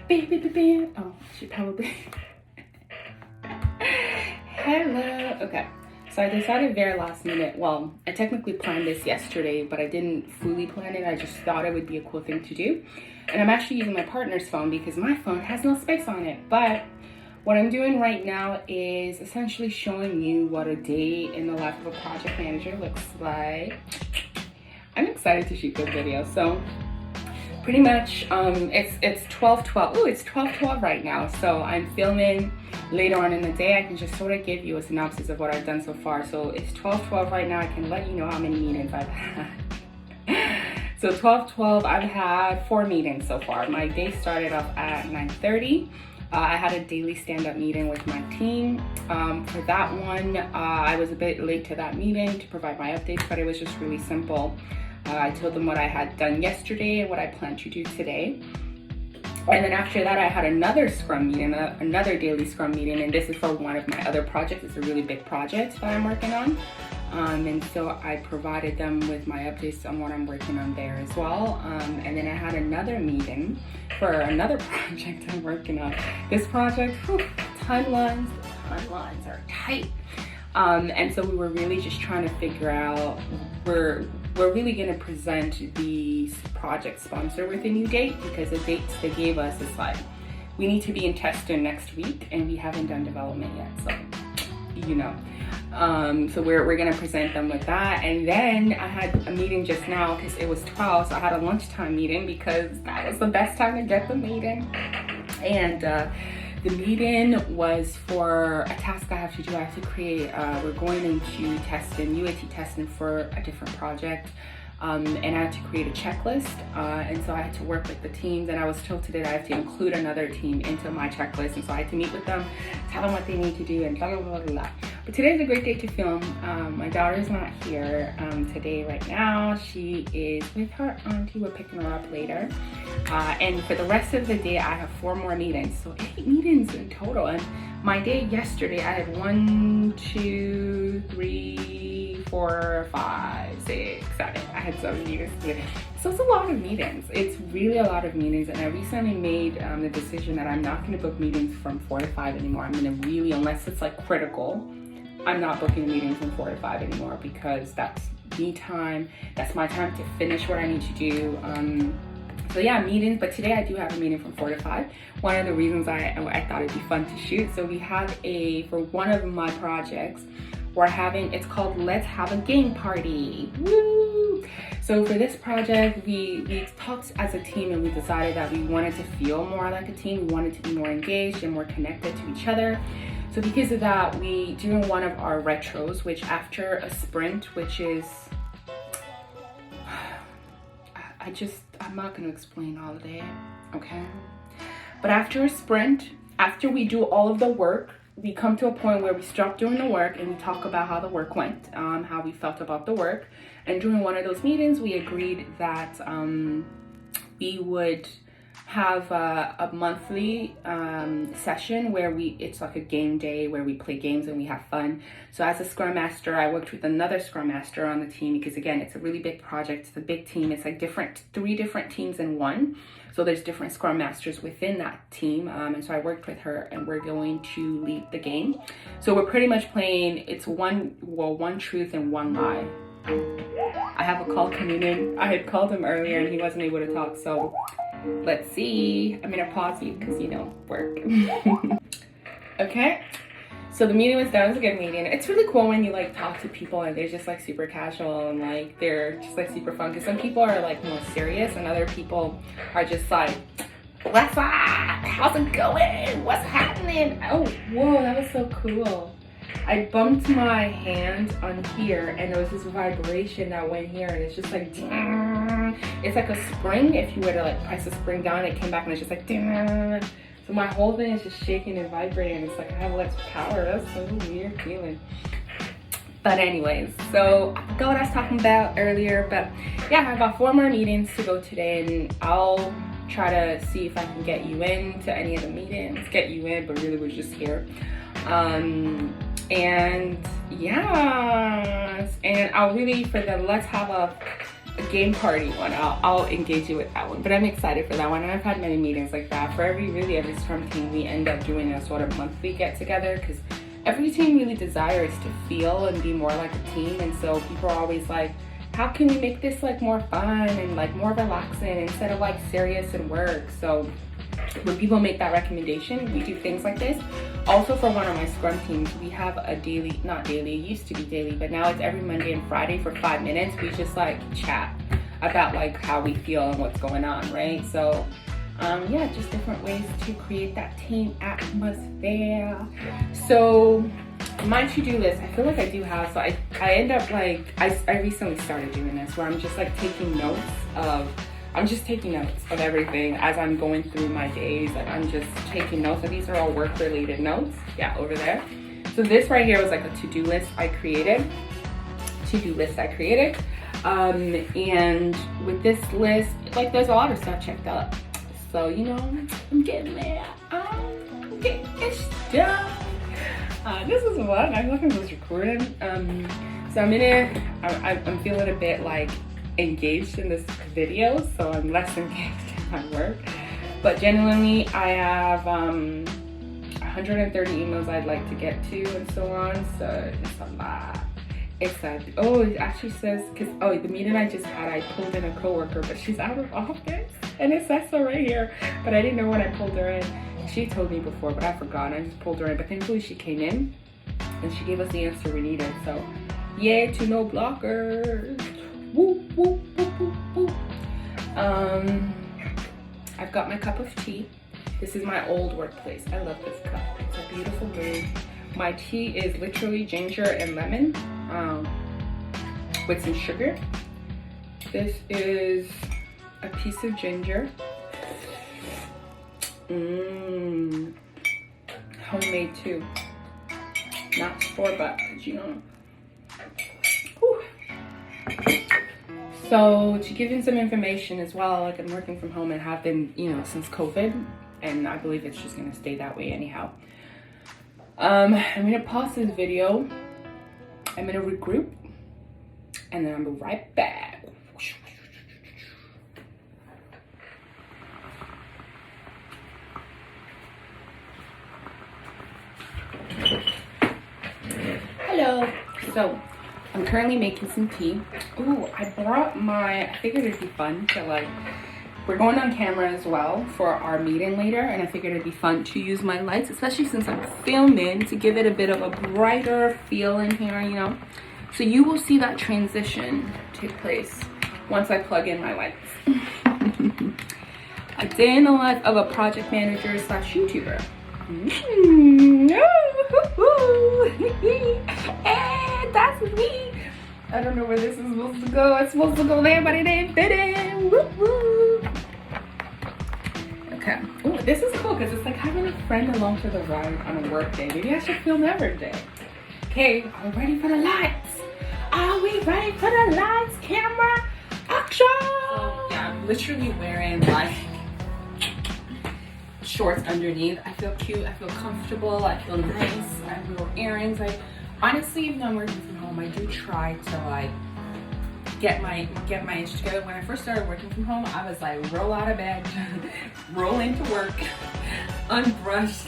Oh, she probably. Hello. Okay. So I decided very last minute. Well, I technically planned this yesterday, but I didn't fully plan it. I just thought it would be a cool thing to do. And I'm actually using my partner's phone because my phone has no space on it. But what I'm doing right now is essentially showing you what a day in the life of a project manager looks like. I'm excited to shoot this video. So pretty much it's 12:12. Oh, it's 12:12 right now. So I'm filming later on in the day. I can just sort of give you a synopsis of what I've done so far. So it's 12:12 right now. I can let you know how many meetings I've had. So 12:12, I've had 4 meetings so far. My day started off at 9:30. I had a daily stand-up meeting with my team. For that one, I was a bit late to that meeting to provide my updates, but it was just really simple. I told them what I had done yesterday and what I plan to do today. And then after that, I had another Scrum meeting, another daily Scrum meeting, and this is for one of my other projects. It's a really big project that I'm working on. And so I provided them with my updates on what I'm working on there as well. And then I had another meeting for another project I'm working on. This project, timelines are tight. And so we were really just trying to figure out, we're really going to present the project sponsor with a new date, because the dates they gave us is like, we need to be in testing next week and we haven't done development yet. So, you know. So we're gonna present them with that. And then I had a meeting just now because it was 12, so I had a lunchtime meeting because that was the best time to get the meeting. And the meeting was for a task I have to do. I have to create, we're going into testing, UAT testing for a different project. And I had to create a checklist, and so I had to work with the teams, and I was told today that I have to include another team into my checklist, and so I had to meet with them, tell them what they need to do, and blah, blah, blah, blah, blah. But today's a great day to film. My daughter's not here today right now. She is with her auntie. We're picking her up later. And for the rest of the day, I have 4 more meetings, so 8 meetings in total. And my day yesterday, I had 1, 2, 3, 4, 5, 6, 7. I had 7 meetings today. So it's a lot of meetings. It's really a lot of meetings. And I recently made the decision that I'm not going to book meetings from 4 to 5 anymore. I'm going to really, unless it's like critical, I'm not booking meetings from 4 to 5 anymore, because that's me time. That's my time to finish what I need to do. So yeah, meetings, but today I do have a meeting from 4 to 5. One of the reasons I thought it'd be fun to shoot. So we have for one of my projects, it's called Let's Have a Game Party. Woo! So for this project, we talked as a team, and we decided that we wanted to feel more like a team. We wanted to be more engaged and more connected to each other. So because of that, during one of our retros, which after a sprint, which is, I'm not going to explain all of it, okay? But after a sprint, after we do all of the work, we come to a point where we stop doing the work and we talk about how the work went, how we felt about the work. And during one of those meetings, we agreed that we would have a monthly session where it's like a game day where we play games and we have fun. So as a Scrum Master, I worked with another Scrum Master on the team, because again, it's a really big project. It's a big team. It's like 3 different teams in one. So there's different Scrum Masters within that team. And so I worked with her, and we're going to lead the game. So we're pretty much playing, it's one truth and one lie. I have a call coming in. I had called him earlier and he wasn't able to talk, so let's see. I'm gonna pause you because work. Okay, so the meeting was done. It was a good meeting. It's really cool when you talk to people and they're just super casual and they're just super fun, because some people are more serious and other people are just what's up? How's it going? What's happening? Oh, whoa, that was so cool. I bumped my hand on here and there was this vibration that went here, and it's just it's like a spring. If you were to press the spring down, it came back and it's just so my whole thing is just shaking and vibrating. It's like I have less power. That's so weird feeling. But anyways, so I forgot what I was talking about earlier, but yeah, I got 4 more meetings to go today, and I'll try to see if I can get you in to any of the meetings. Get you in, but really we're just here. And yes, and I'll really, for the Let's Have a a game party one, I'll engage you with that one. But I'm excited for that one, and I've had many meetings like that. For every Scrum team, we end up doing a sort of monthly get together, because every team really desires to feel and be more like a team. And so people are always like, how can we make this like more fun and like more relaxing instead of like serious and work? So when people make that recommendation, we do things like this. Also, for one of my Scrum teams, we have a daily, not daily, it used to be daily, but now it's every Monday and Friday for 5 minutes. We just like chat about like how we feel and what's going on, right? So yeah, just different ways to create that team atmosphere. So my to-do list, I feel like I do have, so I end up like, I recently started doing this where I'm just like taking notes of everything as I'm going through my days. Like I'm just taking notes. So these are all work related notes. Yeah, over there. So this right here was like a to-do list I created. And with this list, like there's a lot of stuff checked out. So, you know, I'm getting there. I'm getting stuff. This is one. I'm looking at this recording. So I'm feeling a bit like engaged in this video, so I'm less engaged in my work. But genuinely, I have 130 emails I'd like to get to and so on. So it's a lot. It actually says, the meeting I just had, I pulled in a coworker, but she's out of office, and it says so right here. But I didn't know when I pulled her in. She told me before, but I forgot. I just pulled her in, but thankfully she came in and she gave us the answer we needed. So yay to no blockers. Woo, woo, woo, woo, woo. I've got my cup of tea. This is my old workplace. I love this cup. It's a beautiful brew. My tea is literally ginger and lemon with some sugar. This is a piece of ginger. Homemade too. Not store-bought, you know. Whew. So to give you some information as well, like I'm working from home and have been, you know, since COVID, and I believe it's just gonna stay that way anyhow. I'm gonna pause this video, I'm gonna regroup, and then I'm gonna be right back. Hello. So I'm currently making some tea. Ooh, I figured it'd be fun to like, we're going on camera as well for our meeting later, and I figured it'd be fun to use my lights, especially since I'm filming, to give it a bit of a brighter feel in here, you know. So you will see that transition take place once I plug in my lights. A day in the life of a project manager / YouTuber. And that's me. I don't know where this is supposed to go. It's supposed to go there, but it didn't fit in. Okay. Oh, this is cool because it's like having a friend along for the ride on a work day. Maybe I should film every day. Okay, are we ready for the lights? Are we ready for the lights? Camera, action! So, yeah, I'm literally wearing like shorts underneath. I feel cute, I feel comfortable, I feel nice. I have little earrings. I honestly, even though I'm working from home, I do try to like get my inch together. When I first started working from home, I was like roll out of bed, roll into work, unbrushed,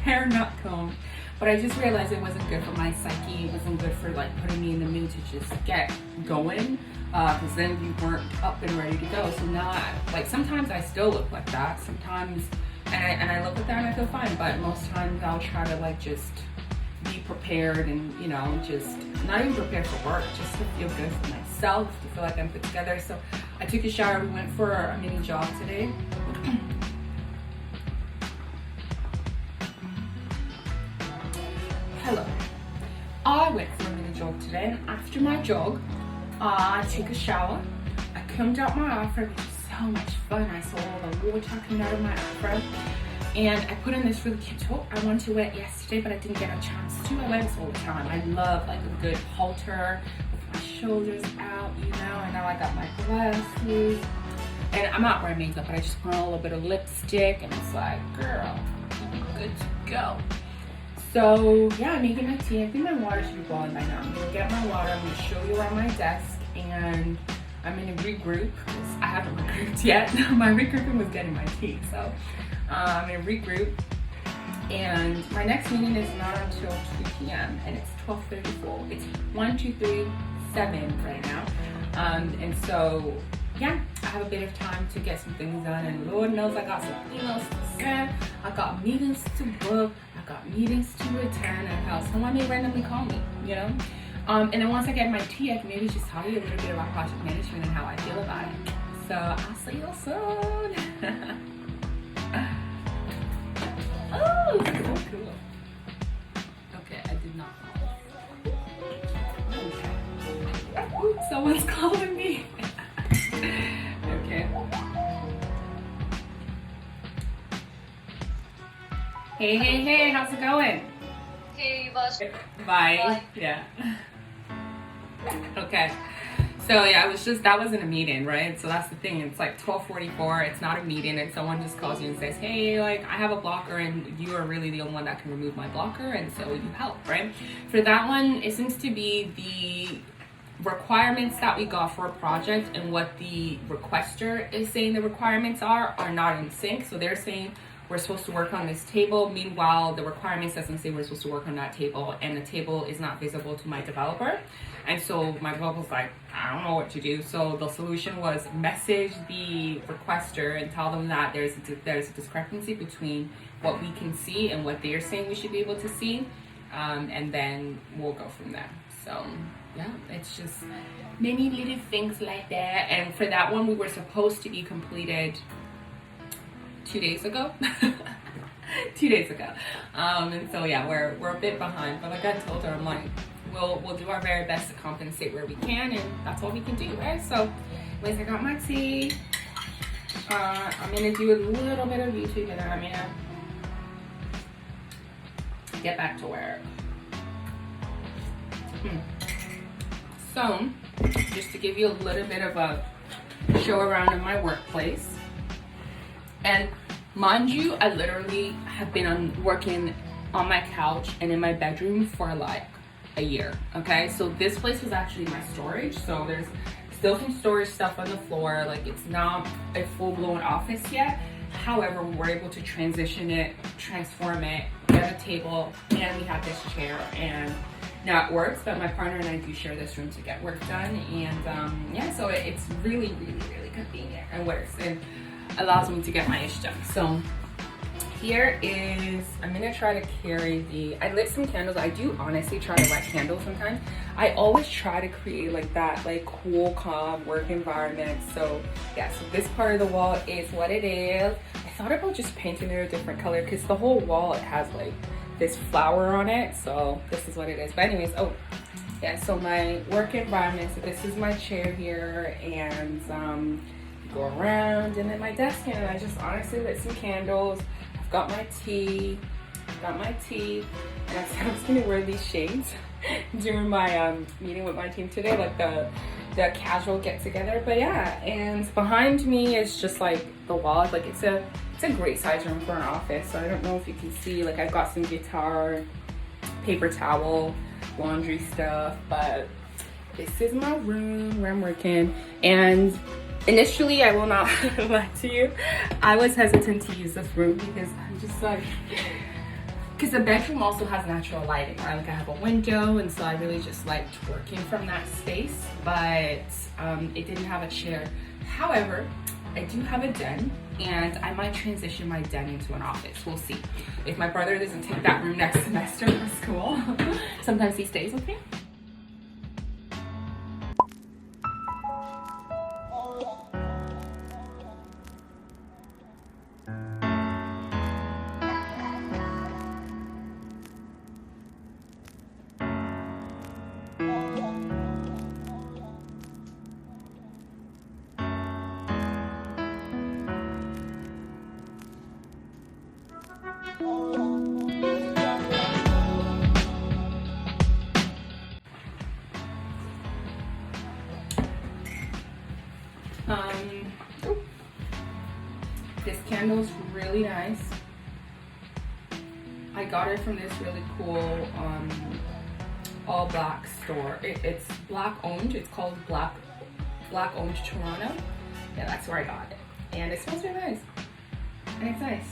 hair not combed. But I just realized it wasn't good for my psyche. It wasn't good for like putting me in the mood to just get going, because then you weren't up and ready to go. So now, like sometimes I still look like that. Sometimes, and I look at that and I feel fine. But most times I'll try to like just be prepared and, you know, just not even prepared for work, just to feel good for myself, to feel like I'm put together. So I took a shower. We went for a mini jog today. Hello. I went for a mini jog today, and after my jog, I took a shower. I combed out my afro, which is so much fun. I saw all the water coming out of my afro. And I put on this really cute top. I wanted to wear it yesterday, but I didn't get a chance to. I wear this all the time. I love like a good halter with my shoulders out, you know. And now I got my glasses. And I'm not wearing makeup, but I just put on a little bit of lipstick. And it's like, girl, good to go. So yeah, I'm making my tea. I think my water should be boiling by now. I'm gonna get my water. I'm gonna show you around my desk, and I'm gonna regroup regroup. I haven't regrouped yet. My regrouping was getting my tea, so I'm gonna regroup. And my next meeting is not until 2 p.m. and it's 12:34. It's 1, 2, 3, 7 right now. And so yeah, I have a bit of time to get some things done, and Lord knows I got some emails to send, I got meetings to book, I got meetings to attend, and hell, someone may randomly call me, you know? And then once I get my tea, I can maybe just tell you a little bit about project management and how I feel about it. So I'll see you soon. Oh, this is so cool. Okay, I did not know. Okay. Oops, someone's calling me. Okay. Hey, how's it going? Hey, boss. Bye. Bye. Yeah. Okay. So yeah, that wasn't a meeting, right? So that's the thing. It's like 12:44. It's not a meeting, and someone just calls you and says, "Hey, like I have a blocker, and you are really the only one that can remove my blocker, and so you help, right?" For that one, it seems to be the requirements that we got for a project and what the requester is saying the requirements are not in sync. So they're saying we're supposed to work on this table. Meanwhile, the requirements doesn't say we're supposed to work on that table, and the table is not visible to my developer. And so my developer's like, I don't know what to do. So the solution was message the requester and tell them that there's a discrepancy between what we can see and what they're saying we should be able to see, and then we'll go from there. So yeah, it's just many little things like that. And for that one, we were supposed to be completed 2 days ago. 2 days ago. And so yeah, we're a bit behind, but like I told her, I'm like, we'll do our very best to compensate where we can, and that's all we can do, right? So anyways, I got my tea. I'm gonna do a little bit of YouTube, and then I'm gonna get back to work. So just to give you a little bit of a show around in my workplace. And mind you, I literally have been working on my couch and in my bedroom for like a year, okay? So this place was actually my storage. So there's still some storage stuff on the floor. Like it's not a full-blown office yet. However, we were able to transition it, transform it, get a table, and we have this chair. And now it works, but my partner and I do share this room to get work done. And yeah, so it's really, really, really convenient and works. And allows me to get my ish done. So here is, I'm gonna try to carry I lit some candles. I do honestly try to light candles sometimes. I always try to create like that like cool, calm work environment. So yeah, so this part of the wall is what it is. I thought about just painting it a different color because the whole wall, it has like this flower on it. So this is what it is. But anyways, oh yeah, so my work environment, so this is my chair here, and go around, and then my desk, and I just honestly lit some candles. I've got my tea, and I said I was gonna wear these shades during my meeting with my team today, like the casual get together. But yeah, and behind me is just like the wall. Like it's a great size room for an office. So I don't know if you can see, like I've got some guitar, paper towel, laundry stuff, but this is my room where I'm working. And initially, I will not lie to you, I was hesitant to use this room because I'm just like, because the bedroom also has natural lighting, right? Like I have a window, and so I really just liked working from that space, but it didn't have a chair. However, I do have a den, and I might transition my den into an office. We'll see. If my brother doesn't take that room next semester for school, sometimes he stays with me. This candle's really nice. I got it from this really cool all black store. It's black owned. It's called Black black owned Toronto. Yeah, that's where I got it. And it smells really nice. And it's nice.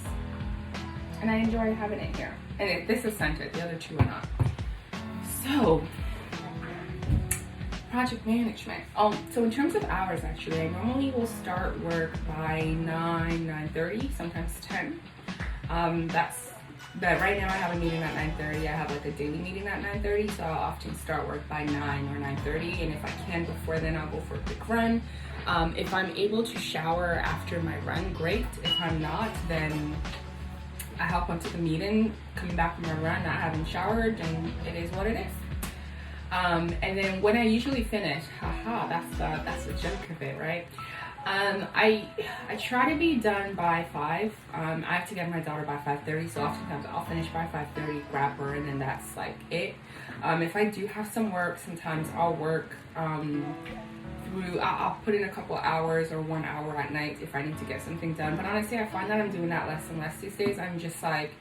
And I enjoy having it here. And this is scented, the other two are not. So, project management. So in terms of hours, actually, I normally will start work by 9:30, sometimes 10. But right now I have a meeting at 9:30. I have like a daily meeting at 9:30, so I'll often start work by 9 or 9:30. And if I can before then, I'll go for a quick run. If I'm able to shower after my run, great. If I'm not, then I hop onto the meeting, coming back from my run, not having showered, and it is what it is. And then when I usually finish, that's the joke of it, right? I try to be done by 5. I have to get my daughter by 5:30, so oftentimes I'll finish by 5:30, grab her, and then that's like it. If I do have some work, sometimes I'll work I'll put in a couple hours or 1 hour at night if I need to get something done. But honestly, I find that I'm doing that less and less these days. I'm just like,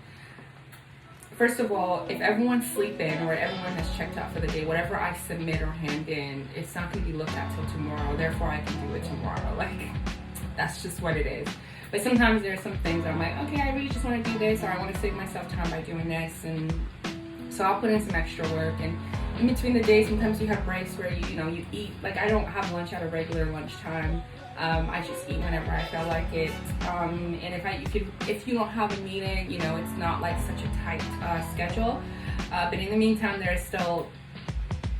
first of all, if everyone's sleeping or everyone has checked out for the day, whatever I submit or hand in, it's not going to be looked at till tomorrow. Therefore, I can do it tomorrow. Like, that's just what it is. But sometimes there's some things I'm like, okay, I really just want to do this, or I want to save myself time by doing this. And so I'll put in some extra work. And in between the days, sometimes you have breaks where you eat. Like, I don't have lunch at a regular lunchtime. I just eat whenever I feel like it. And if you don't have a meeting, it's not like such a tight schedule. But in the meantime, there's still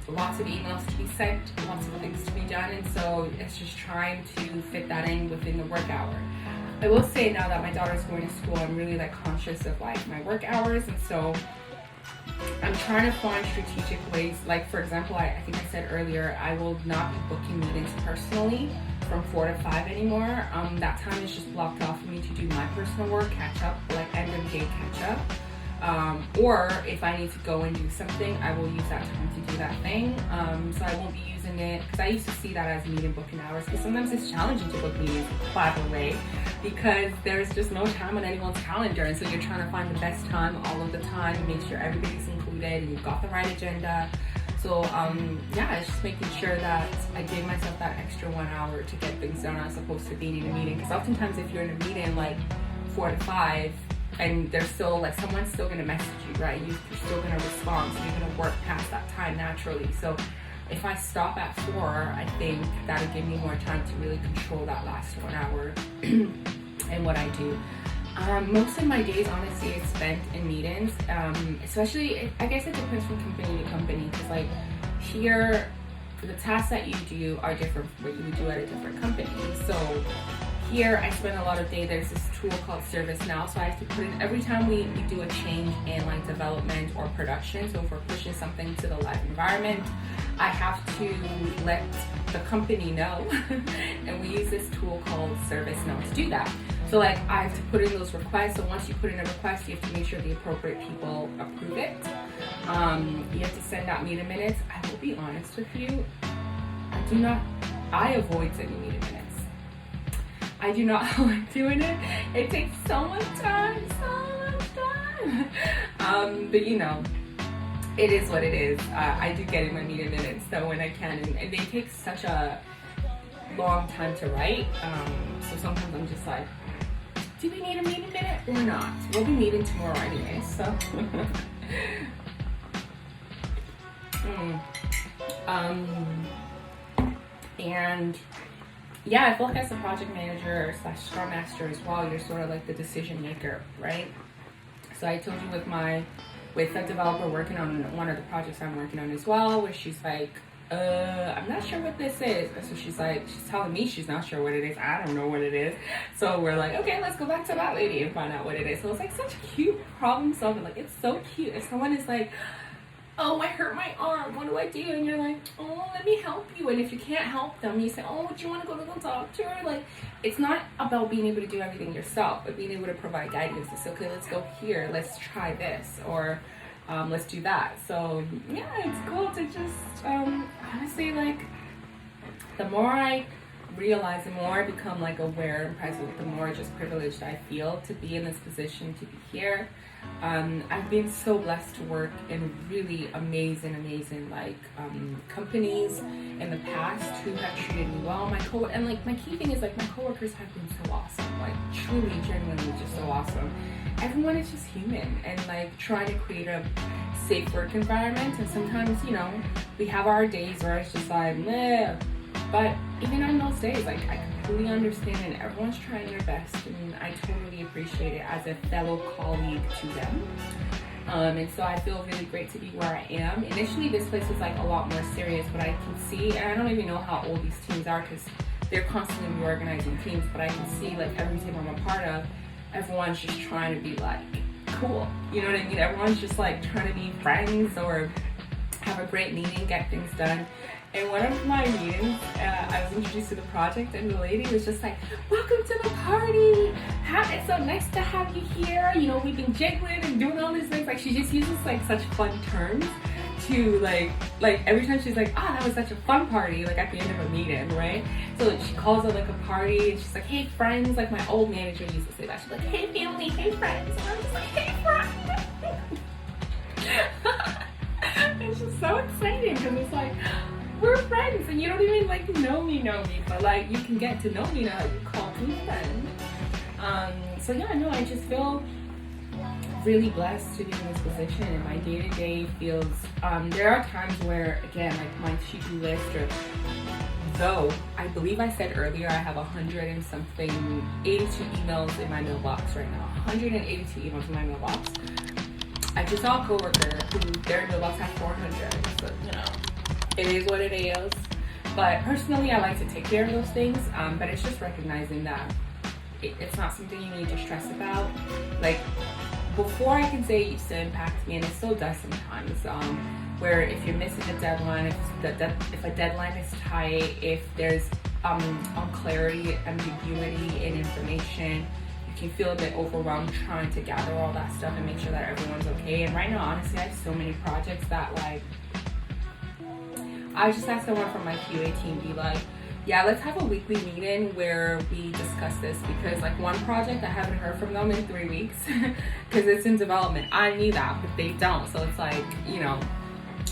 lots of emails to be sent, lots of things to be done, and so it's just trying to fit that in within the work hour. I will say now that my daughter's going to school, I'm really like conscious of like my work hours, and so I'm trying to find strategic ways. Like, for example, I think I said earlier, I will not be booking meetings personally from 4 to 5 anymore. That time is just blocked off for me to do my personal work, catch up, like end of day catch up. Or if I need to go and do something, I will use that time to do that thing. So I won't be using it, because I used to see that as meeting booking hours, because sometimes it's challenging to book meetings, by the way, because there's just no time on anyone's calendar, and so you're trying to find the best time all of the time, make sure everybody's included and you've got the right agenda. So it's just making sure that I give myself that extra 1 hour to get things done as opposed to being in a meeting, because oftentimes if you're in a meeting like 4 to 5, and there's still like someone's still gonna message you, right? You're still gonna respond, so you're gonna work past that time naturally. So if I stop at 4, I think that'll give me more time to really control that last 1 hour and what I do. Most of my days, honestly, is spent in meetings. Especially, I guess it depends from company to company, because like here, the tasks that you do are different from what you would do at a different company. So here, I spend a lot of day. There's this tool called ServiceNow, so I have to put in every time we do a change in like development or production. So if we're pushing something to the live environment, I have to let the company know, and we use this tool called ServiceNow to do that. So like I have to put in those requests. So once you put in a request, you have to make sure the appropriate people approve it. You have to send out meeting minutes. I will be honest with you, I avoid sending meeting minutes. I do not like doing it. It takes so much time. But it is what it is. I do get in my meeting minutes though when I can, and they take such a long time to write. So sometimes I'm just like, do we need a meeting minute or not? We'll be meeting tomorrow anyway, so. And yeah, I feel like as a project manager / scrum master as well, you're sort of like the decision maker, right? So I told you with a developer working on one of the projects I'm working on as well, where she's like, I'm not sure what this is. So she's telling me she's not sure what it is. I don't know what it is. So we're like, okay, let's go back to that lady and find out what it is. So it's like such cute problem solving. Like, it's so cute. If someone is like, oh, I hurt my arm, what do I do? And you're like, oh, let me help you. And if you can't help them, you say, oh, do you want to go talk to her? Like, it's not about being able to do everything yourself, but being able to provide guidance. It's okay, let's go here, let's try this, or let's do that. So yeah, it's cool to just honestly, like, the more I realize, the more I become like aware and present, the more just privileged I feel to be in this position, to be here. I've been so blessed to work in really amazing like companies in the past who have treated me well. And like my key thing is like my coworkers have been so awesome, like truly, genuinely just so awesome. Everyone is just human and like trying to create a safe work environment. And sometimes, you know, we have our days where it's just like, meh. But even on those days, like I completely understand and everyone's trying their best and I totally appreciate it as a fellow colleague to them. And so I feel really great to be where I am. Initially, this place was like a lot more serious, but I can see, and I don't even know how old these teams are because they're constantly reorganizing teams, but I can see like every team I'm a part of, everyone's just trying to be like cool. You know what I mean? Everyone's just like trying to be friends or have a great meeting, get things done. In one of my meetings, I was introduced to the project and the lady was just like, welcome to the party. It's so nice to have you here. You know, we've been jiggling and doing all these things. Like she just uses like such fun terms to like every time she's like, that was such a fun party, like at the end of a meeting, right? So like, she calls it like a party and she's like, hey friends, like my old manager used to say that. She's like, hey family, hey friends. And I'm just like, hey friends. It's just so exciting because it's like, we're friends and you don't even like know me, but like you can get to know me now. You call me friend. So yeah, no, I just feel really blessed to be in this position and my day-to-day feels, there are times where, again, like my to-do list though, I believe I said earlier I have 100 and something, 82 emails in my mailbox right now. 182 emails in my mailbox. I just saw a coworker who their mailbox has 400, so you know. It is what it is, but personally I like to take care of those things, but it's just recognizing that it's not something you need to stress about. Like before I can say it used to impact me, and it still does sometimes, where if you're missing a deadline, if a deadline is tight, if there's unclarity, ambiguity in information, you can feel a bit overwhelmed trying to gather all that stuff and make sure that everyone's okay. And right now, honestly, I have so many projects that like, I just asked someone from my QA team, be like, yeah, let's have a weekly meeting where we discuss this, because like one project I haven't heard from them in 3 weeks because it's in development. I knew that, but they don't. So it's like, you know,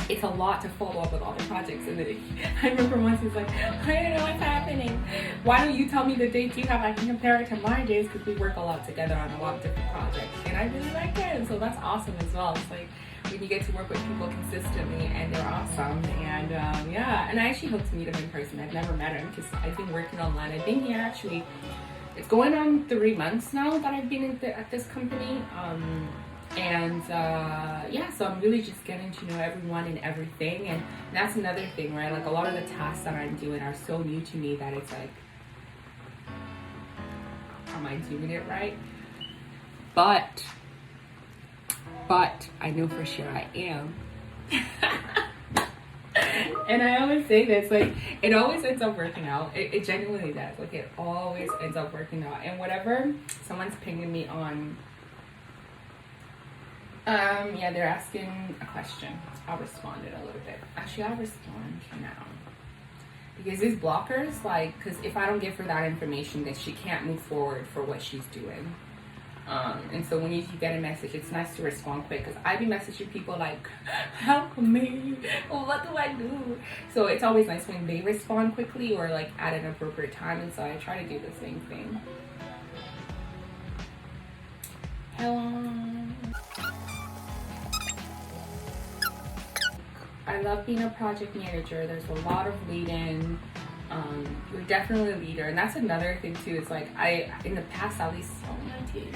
it's a lot to follow up with all the projects. And then I remember once he's like, I don't know what's happening. Why don't you tell me the dates you have? I can compare it to my days because we work a lot together on a lot of different projects. And I really like it. So that's awesome as well. It's like, when you get to work with people consistently and they're awesome. And yeah, and I actually hope to meet them in person. I've never met them because I've been working online. I've been here actually, it's going on 3 months now that I've been at this company. Yeah, so I'm really just getting to know everyone and everything. And that's another thing, right? Like a lot of the tasks that I'm doing are so new to me that it's like, am I doing it right? But I know for sure I am. And I always say this, like, it always ends up working out. It genuinely does. Like, it always ends up working out. And whatever someone's pinging me on, yeah, they're asking a question. I'll respond in a little bit. Actually, I'll respond now. Because these blockers, like, because if I don't give her that information, then she can't move forward for what she's doing. And so when you get a message, it's nice to respond quick, because I be messaging people like, help me, what do I do? So it's always nice when they respond quickly or like at an appropriate time, and so I try to do the same thing. Hello. I love being a project manager. There's a lot of lead-in. You're definitely a leader, and that's another thing too. It's like in the past, at least, oh my team.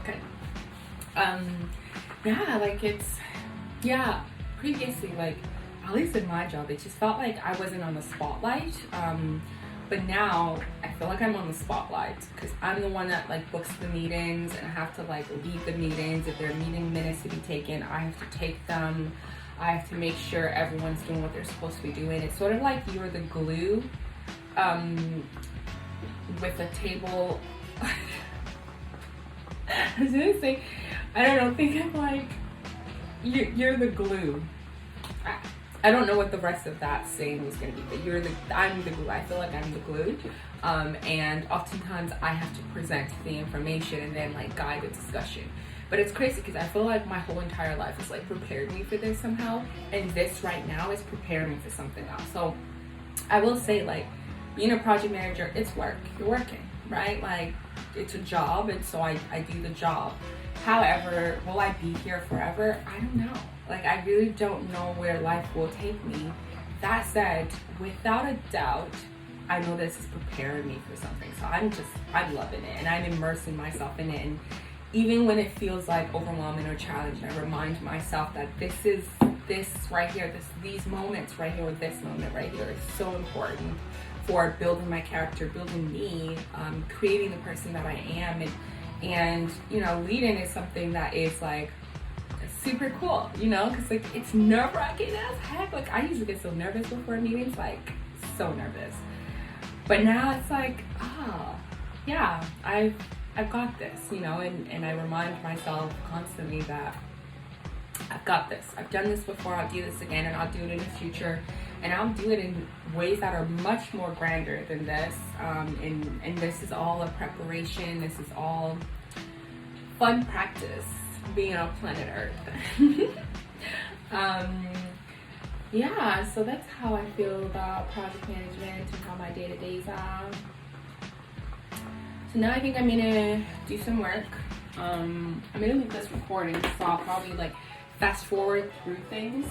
Okay. Yeah, like previously, like, at least in my job, it just felt like I wasn't on the spotlight. But now I feel like I'm on the spotlight because I'm the one that like books the meetings, and I have to like lead the meetings. If there are meeting minutes to be taken, I have to take them. I have to make sure everyone's doing what they're supposed to be doing. It's sort of like you're the glue with a table. I was gonna say, I don't know, think of like, you're the glue. I don't know what the rest of that saying was gonna be, but I'm the glue. I feel like I'm the glue. And oftentimes I have to present the information and then like guide the discussion. But it's crazy because I feel like my whole entire life has like prepared me for this somehow. And this right now is preparing me for something else. So I will say, like, being a project manager, it's work. You're working, right? Like, it's a job, and so I do the job. However, will I be here forever? I don't know. Like, I really don't know where life will take me. That said, without a doubt, I know this is preparing me for something. So I'm loving it, and I'm immersing myself in it. And even when it feels like overwhelming or challenging, I remind myself that this right here, these moments right here, or this moment right here is so important for building my character, building me, creating the person that I am. And you know, leading is something that is like super cool, you know, because like it's nerve-wracking as heck. Like, I used to get so nervous before meetings, like so nervous. But now it's like, oh yeah, I've got this, you know, and I remind myself constantly that I've got this. I've done this before, I'll do this again, and I'll do it in the future. And I'll do it in ways that are much more grander than this. And this is all a preparation. This is all fun practice, being on planet Earth. Yeah, so that's how I feel about project management and how my day-to-days are. So now I think I'm gonna do some work. I'm gonna leave this recording, so I'll probably like fast forward through things.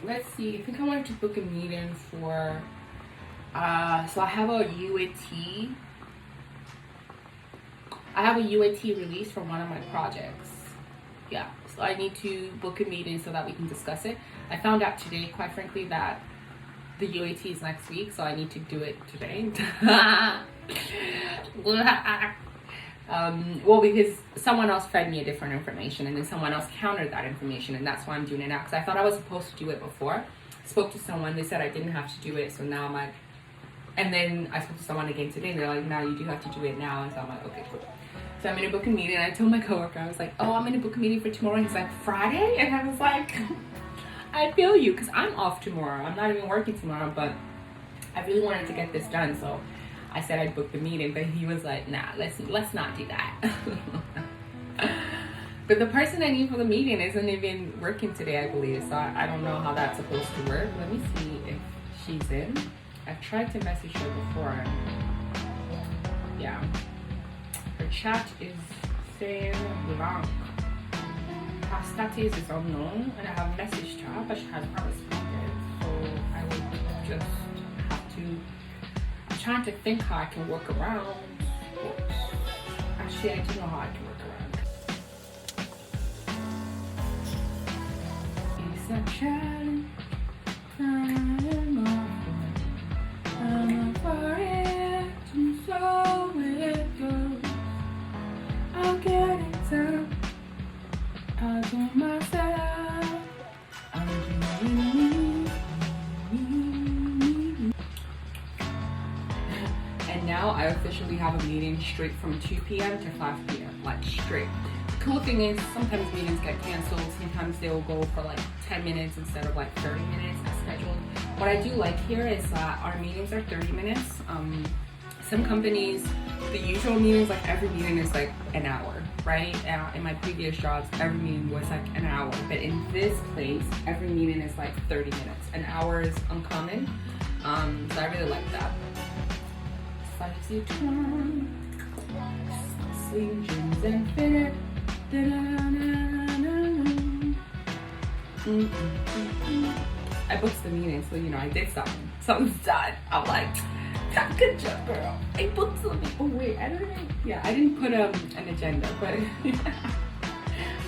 Let's see, I think I wanted to book a meeting for, so I have a UAT. I have a UAT release for one of my projects. Yeah, so I need to book a meeting so that we can discuss it. I found out today, quite frankly, that the UAT is next week, so I need to do it today. Well, because someone else fed me a different information, and then someone else countered that information, and that's why I'm doing it now. Because I thought I was supposed to do it before. Spoke to someone, they said I didn't have to do it, so now I'm like, and then I spoke to someone again today, and they're like, no, you do have to do it now. And so I'm like, okay, cool. So I'm gonna book a meeting, and I told my coworker, I was like, oh, I'm gonna book a meeting for tomorrow. And he's like, Friday? And I was like, I feel you, because I'm off tomorrow. I'm not even working tomorrow, but I really wanted to get this done, so I said I'd book the meeting, but he was like, nah, let's not do that. But the person I need for the meeting isn't even working today, I believe, so I don't know how that's supposed to work. Let me see if she's in. I've tried to message her before. Yeah. Her chat is saying blank. Her status is unknown, and I have messaged her, but she has not responded, so I will just have to. I'm trying to think how I can work around. Actually, I do know how I can work around. It's a challenge. I'm up for it, and so it goes. I'll get it done. I'll do myself. I'm doing me. And now I officially have a meeting straight from 2 p.m. to 5 p.m. Like straight. The cool thing is sometimes meetings get canceled. Sometimes they'll go for like 10 minutes instead of like 30 minutes as scheduled. What I do like here is that our meetings are 30 minutes. Some companies, the usual meetings, like every meeting is like an hour, right? In my previous jobs, every meeting was like an hour. But in this place, every meeting is like 30 minutes. An hour is uncommon. So I really like that. Spicy time, sweet dreams infinite. I booked the meeting, so you know I did something. Something's done. I'm like, good job, girl. I booked something. Oh wait, I didn't put an agenda, but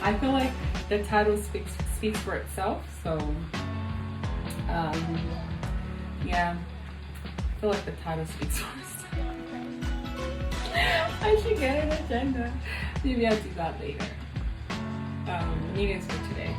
I feel like the title speaks for itself. So yeah, I feel like the title speaks for itself. I should get an agenda. Maybe I'll do that later. Meetings for today.